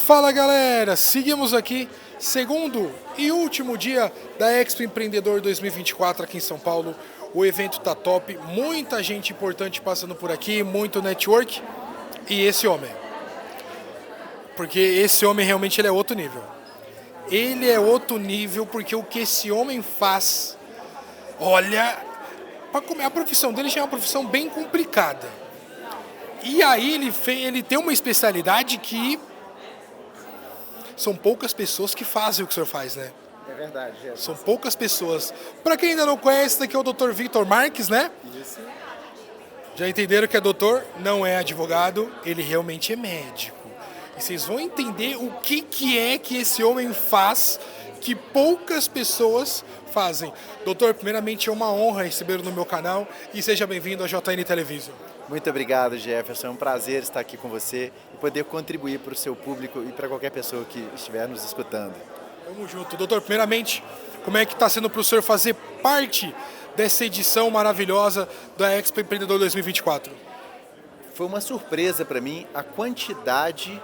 Fala galera, seguimos aqui, segundo e último dia da Expo Empreendedor 2024 aqui em São Paulo. O evento tá top, muita gente importante passando por aqui, muito network e esse homem. Porque esse homem realmente ele é outro nível. Ele é outro nível porque o que esse homem faz, olha, a profissão dele já é uma profissão bem complicada. E aí ele tem uma especialidade que são poucas pessoas que fazem o que o senhor faz, né? É verdade, Jefferson. São poucas pessoas. Para quem ainda não conhece, esse daqui é o Dr. Victor Marques, né? Isso. Já entenderam que é doutor? Não é advogado, ele realmente é médico. E vocês vão entender o que é que esse homem faz que poucas pessoas fazem. Doutor, primeiramente é uma honra recebê-lo no meu canal e seja bem-vindo à JN Television. Muito obrigado, Jefferson. É um prazer estar aqui com você e poder contribuir para o seu público e para qualquer pessoa que estiver nos escutando. Vamos junto. Doutor, primeiramente, como é que está sendo para o senhor fazer parte dessa edição maravilhosa da Expo Empreendedor 2024? Foi uma surpresa para mim a quantidade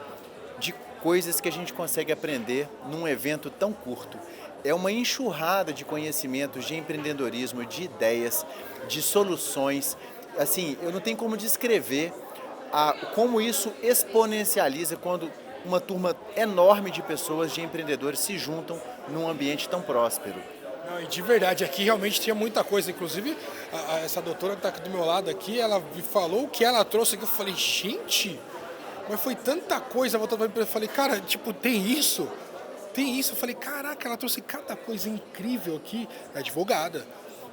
de coisas que a gente consegue aprender num evento tão curto. É uma enxurrada de conhecimentos, de empreendedorismo, de ideias, de soluções. Assim, eu não tenho como descrever como isso exponencializa quando uma turma enorme de pessoas, de empreendedores, se juntam num ambiente tão próspero. Não, e de verdade, aqui realmente tinha muita coisa. Inclusive, essa doutora que está aqui do meu lado aqui, ela me falou o que ela trouxe aqui. Eu falei, gente, mas foi tanta coisa. Voltando para mim, eu falei, cara, tipo, tem isso? Tem isso? Eu falei, caraca, ela trouxe cada coisa incrível aqui. É advogada.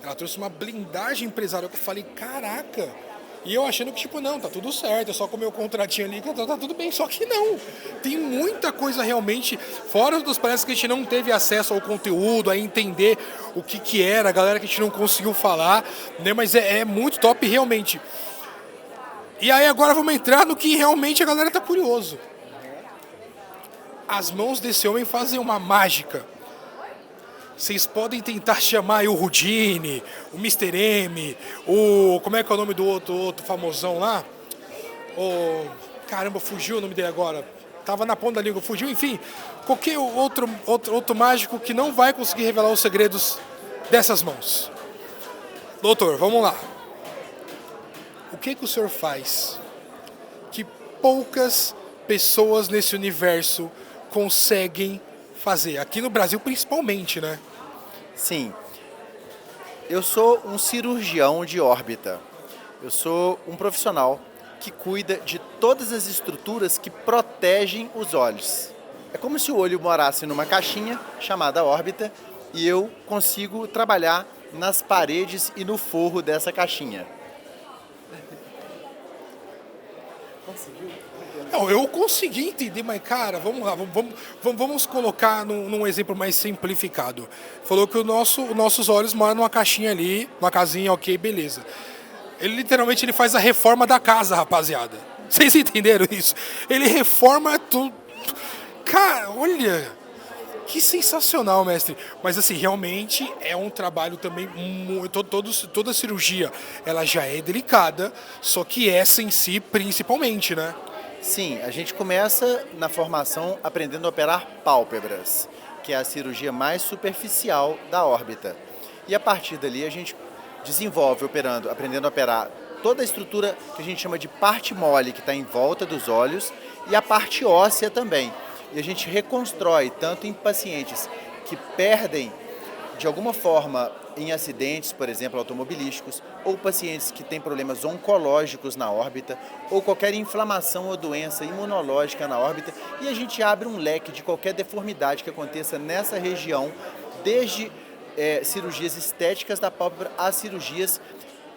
Ela trouxe uma blindagem empresarial que eu falei, caraca. E eu achando que, tipo, não, tá tudo certo, é só comer o contratinho ali que tá tudo bem. Só que não. Tem muita coisa realmente, fora dos palestras que a gente não teve acesso ao conteúdo, a entender o que era, a galera que a gente não conseguiu falar, né? Mas é muito top realmente. E aí agora vamos entrar no que realmente a galera tá curioso. As mãos desse homem fazem uma mágica. Vocês podem tentar chamar o Houdini, o Mr. M, o... Como é que é o nome do outro famosão lá? Caramba, fugiu o nome dele agora. Tava na ponta da língua, fugiu, enfim. Qualquer outro mágico que não vai conseguir revelar os segredos dessas mãos. Doutor, vamos lá. O que o senhor faz que poucas pessoas nesse universo conseguem fazer? Aqui no Brasil principalmente, né? Sim. Eu sou um cirurgião de órbita. Eu sou um profissional que cuida de todas as estruturas que protegem os olhos. É como se o olho morasse numa caixinha chamada órbita e eu consigo trabalhar nas paredes e no forro dessa caixinha. Conseguiu? Não, eu consegui entender, mas cara, vamos lá, vamos colocar num exemplo mais simplificado. Falou que nossos olhos moram numa caixinha ali, numa casinha, ok, beleza. Ele literalmente ele faz a reforma da casa, rapaziada. Vocês entenderam isso? Ele reforma tudo. Cara, olha, que sensacional, mestre. Mas assim, realmente é um trabalho também muito, toda cirurgia, ela já é delicada, só que essa em si principalmente, né? Sim, a gente começa na formação aprendendo a operar pálpebras, que é a cirurgia mais superficial da órbita. E a partir dali a gente desenvolve aprendendo a operar toda a estrutura que a gente chama de parte mole, que está em volta dos olhos, e a parte óssea também. E a gente reconstrói tanto em pacientes que perdem de alguma forma em acidentes, por exemplo, automobilísticos, ou pacientes que têm problemas oncológicos na órbita, ou qualquer inflamação ou doença imunológica na órbita, e a gente abre um leque de qualquer deformidade que aconteça nessa região, desde cirurgias estéticas da pálpebra a cirurgias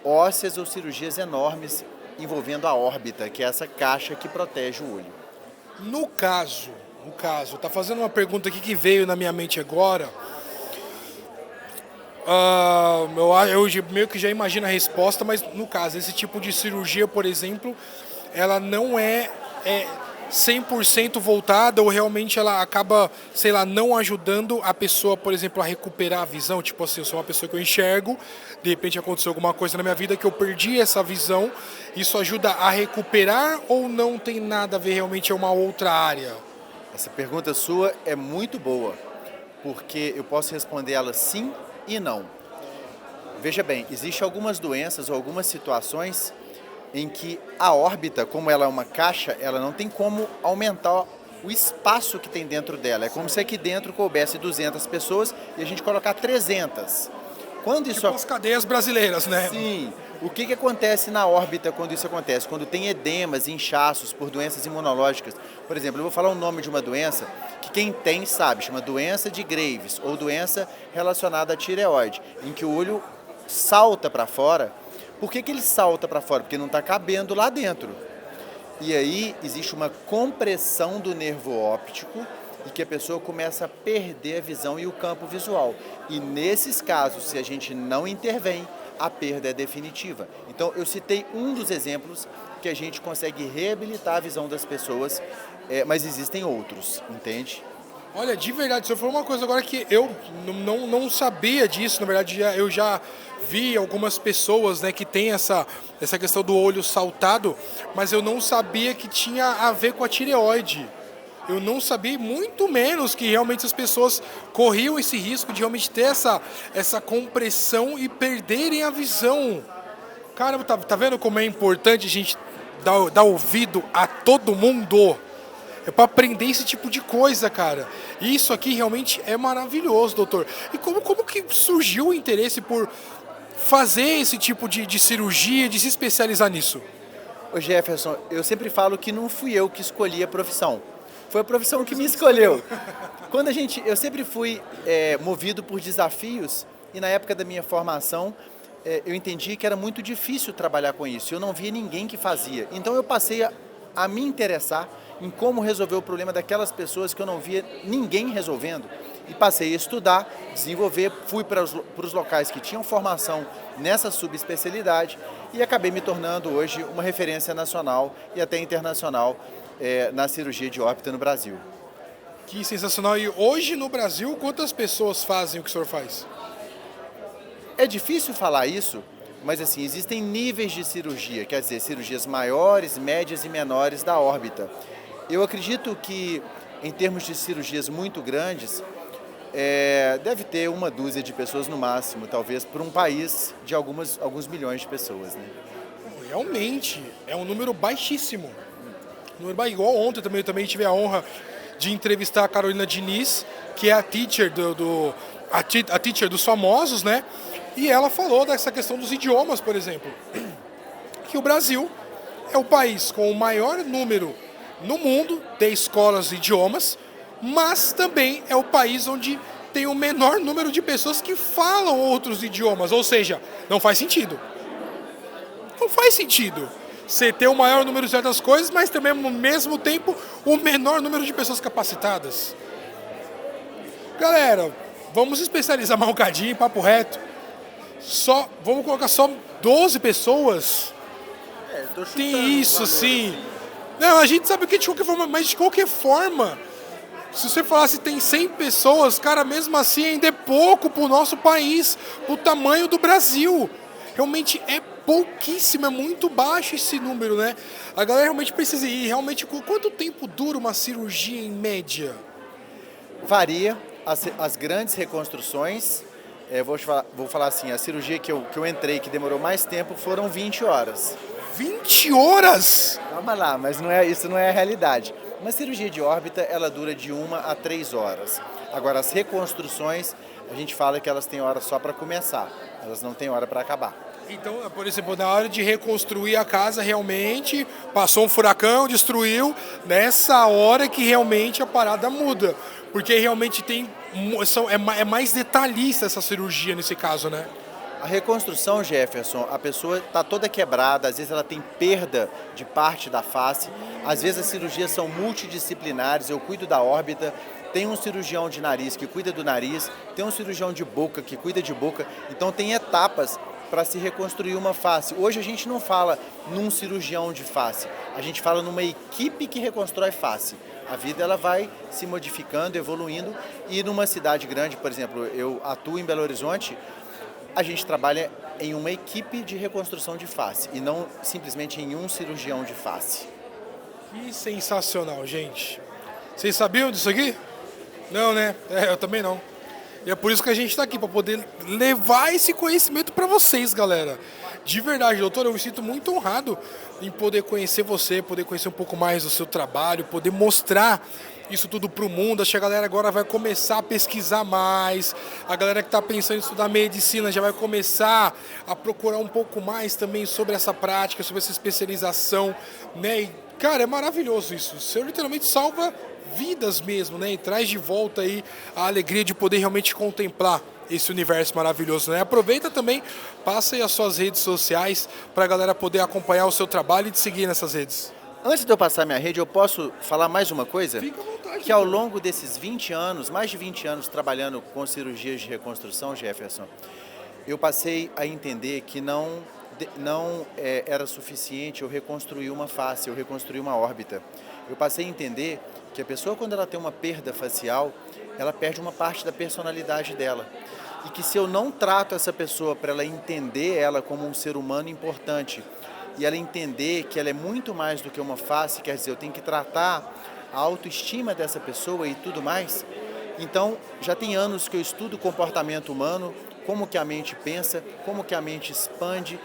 ósseas ou cirurgias enormes envolvendo a órbita, que é essa caixa que protege o olho. No caso, tá fazendo uma pergunta aqui que veio na minha mente agora. Eu meio que já imagino a resposta, mas no caso, esse tipo de cirurgia, por exemplo, ela não é 100% voltada ou realmente ela acaba, sei lá, não ajudando a pessoa, por exemplo, a recuperar a visão. Tipo assim, eu sou uma pessoa que eu enxergo, de repente aconteceu alguma coisa na minha vida que eu perdi essa visão, isso ajuda a recuperar ou não tem nada a ver, realmente é uma outra área? Essa pergunta sua é muito boa, porque eu posso responder ela sim e não. Veja bem, existem algumas doenças ou algumas situações em que a órbita, como ela é uma caixa, ela não tem como aumentar o espaço que tem dentro dela. É como se aqui dentro coubesse 200 pessoas e a gente colocar 300. Quando isso... Tipo as cadeias brasileiras, né? Sim. O que acontece na órbita quando isso acontece? Quando tem edemas, inchaços por doenças imunológicas. Por exemplo, eu vou falar o nome de uma doença que quem tem sabe, chama doença de Graves ou doença relacionada à tireoide, em que o olho salta para fora. Por que ele salta para fora? Porque não está cabendo lá dentro. E aí existe uma compressão do nervo óptico e que a pessoa começa a perder a visão e o campo visual. E nesses casos, se a gente não intervém, a perda é definitiva. Então, eu citei um dos exemplos que a gente consegue reabilitar a visão das pessoas, mas existem outros, entende? Olha, de verdade, você falou uma coisa agora que eu não sabia disso. Na verdade, eu já vi algumas pessoas, né, que tem essa questão do olho saltado, mas eu não sabia que tinha a ver com a tireoide. Eu não sabia, muito menos que realmente as pessoas corriam esse risco de realmente ter essa compressão e perderem a visão. Caramba, tá vendo como é importante a gente dar ouvido a todo mundo? É para aprender esse tipo de coisa, cara. E isso aqui realmente é maravilhoso, doutor. E como que surgiu o interesse por fazer esse tipo de cirurgia, de se especializar nisso? Ô Jefferson, eu sempre falo que não fui eu que escolhi a profissão. Foi a profissão que me escolheu. Eu sempre fui movido por desafios e na época da minha formação eu entendi que era muito difícil trabalhar com isso. Eu não via ninguém que fazia. Então eu passei a me interessar em como resolver o problema daquelas pessoas que eu não via ninguém resolvendo. E passei a estudar, desenvolver, fui para os locais que tinham formação nessa subespecialidade e acabei me tornando hoje uma referência nacional e até internacional na cirurgia de órbita no Brasil. Que sensacional. E hoje no Brasil, quantas pessoas fazem o que o senhor faz? É difícil falar isso, mas assim, existem níveis de cirurgia, quer dizer, cirurgias maiores, médias e menores da órbita. Eu acredito que, em termos de cirurgias muito grandes, deve ter uma dúzia de pessoas no máximo, talvez, por um país de alguns milhões de pessoas, né? Realmente, é um número baixíssimo. Igual ontem eu também tive a honra de entrevistar a Carolina Diniz, que é a teacher a teacher dos famosos, né? E ela falou dessa questão dos idiomas, por exemplo. Que o Brasil é o país com o maior número no mundo de escolas de idiomas, mas também é o país onde tem o menor número de pessoas que falam outros idiomas. Ou seja, não faz sentido. Não faz sentido você ter o maior número de certas coisas, mas também, ao mesmo tempo, o menor número de pessoas capacitadas. Galera, vamos especializar mais um bocadinho, papo reto. Vamos colocar só 12 pessoas. Tem isso, sim. Não, a gente sabe que de qualquer forma, mas de qualquer forma, se você falasse que tem 100 pessoas, cara, mesmo assim ainda é pouco pro nosso país, pro tamanho do Brasil. Realmente é pouquíssimo, é muito baixo esse número, né? A galera realmente precisa ir. Realmente, quanto tempo dura uma cirurgia em média? Varia. As grandes reconstruções, vou falar assim, a cirurgia que eu entrei, que demorou mais tempo, foram 20 horas. 20 horas? Calma lá, mas isso não é a realidade. Uma cirurgia de órbita, ela dura de 1 a 3 horas. Agora, as reconstruções, a gente fala que elas têm hora só para começar, elas não têm hora para acabar. Então, por exemplo, na hora de reconstruir a casa, realmente passou um furacão, destruiu, nessa hora que realmente a parada muda. Porque realmente é mais detalhista essa cirurgia nesse caso, né? A reconstrução, Jefferson, a pessoa está toda quebrada, às vezes ela tem perda de parte da face, às vezes as cirurgias são multidisciplinares, eu cuido da órbita, tem um cirurgião de nariz que cuida do nariz, tem um cirurgião de boca que cuida de boca, então tem etapas para se reconstruir uma face. Hoje a gente não fala num cirurgião de face, a gente fala numa equipe que reconstrói face. A vida ela vai se modificando, evoluindo, e numa cidade grande, por exemplo, eu atuo em Belo Horizonte, a gente trabalha em uma equipe de reconstrução de face e não simplesmente em um cirurgião de face. Que sensacional, gente. Vocês sabiam disso aqui? Não, né? Eu também não. E é por isso que a gente está aqui, para poder levar esse conhecimento para vocês, galera. De verdade, doutor, eu me sinto muito honrado em poder conhecer você, poder conhecer um pouco mais do seu trabalho, poder mostrar isso tudo para o mundo. Acho que a galera agora vai começar a pesquisar mais. A galera que está pensando em estudar medicina já vai começar a procurar um pouco mais também sobre essa prática, sobre essa especialização, né? E, cara, é maravilhoso isso. O senhor literalmente salva vidas mesmo, né? E traz de volta aí a alegria de poder realmente contemplar esse universo maravilhoso, né? Aproveita também, passa aí as suas redes sociais para a galera poder acompanhar o seu trabalho e te seguir nessas redes. Antes de eu passar minha rede, eu posso falar mais uma coisa? Fica à vontade. Que ao longo desses 20 anos, mais de 20 anos trabalhando com cirurgias de reconstrução, Jefferson, eu passei a entender que não era suficiente eu reconstruir uma face, eu reconstruir uma órbita. Eu passei a entender que a pessoa, quando ela tem uma perda facial, ela perde uma parte da personalidade dela. E que se eu não trato essa pessoa para ela entender ela como um ser humano importante, e ela entender que ela é muito mais do que uma face, quer dizer, eu tenho que tratar a autoestima dessa pessoa e tudo mais. Então, já tem anos que eu estudo o comportamento humano, como que a mente pensa, como que a mente expande,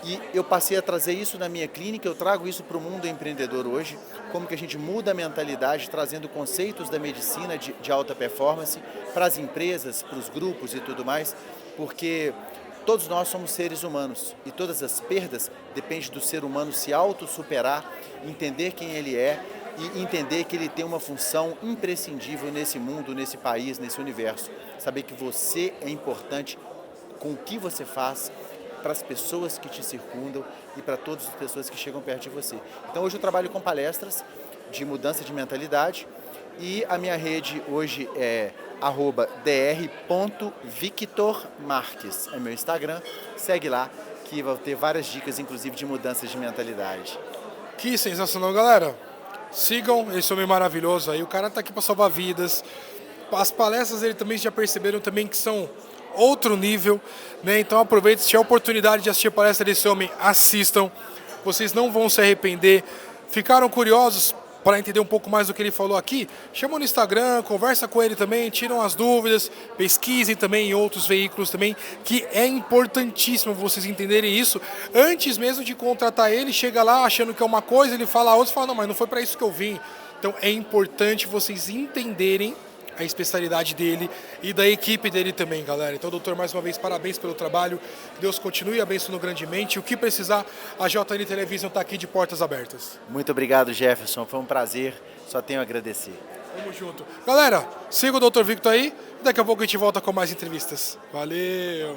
e eu passei a trazer isso na minha clínica, eu trago isso para o mundo empreendedor hoje, como que a gente muda a mentalidade, trazendo conceitos da medicina de alta performance para as empresas, para os grupos e tudo mais, porque todos nós somos seres humanos e todas as perdas dependem do ser humano se auto-superar, entender quem ele é e entender que ele tem uma função imprescindível nesse mundo, nesse país, nesse universo. Saber que você é importante com o que você faz para as pessoas que te circundam e para todas as pessoas que chegam perto de você. Então hoje eu trabalho com palestras de mudança de mentalidade e a minha rede hoje é @dr.victormarques, é meu Instagram, segue lá que vai ter várias dicas, inclusive de mudanças de mentalidade. Que sensacional, galera. Sigam esse homem maravilhoso aí, o cara tá aqui para salvar vidas. As palestras dele também já perceberam também que são outro nível, né? Então aproveite, se tiver a oportunidade de assistir a palestra desse homem, assistam. Vocês não vão se arrepender. Ficaram curiosos para entender um pouco mais do que ele falou aqui? Chama no Instagram, conversa com ele também, tiram as dúvidas, pesquisem também em outros veículos também, que é importantíssimo vocês entenderem isso. Antes mesmo de contratar ele, chega lá achando que é uma coisa, ele fala a outra, fala, não, mas não foi para isso que eu vim. Então é importante vocês entenderem a especialidade dele e da equipe dele também, galera. Então, doutor, mais uma vez, parabéns pelo trabalho. Que Deus continue abençoando grandemente. O que precisar, a JN Television está aqui de portas abertas. Muito obrigado, Jefferson. Foi um prazer. Só tenho a agradecer. Tamo junto. Galera, siga o Dr. Victor aí. Daqui a pouco a gente volta com mais entrevistas. Valeu!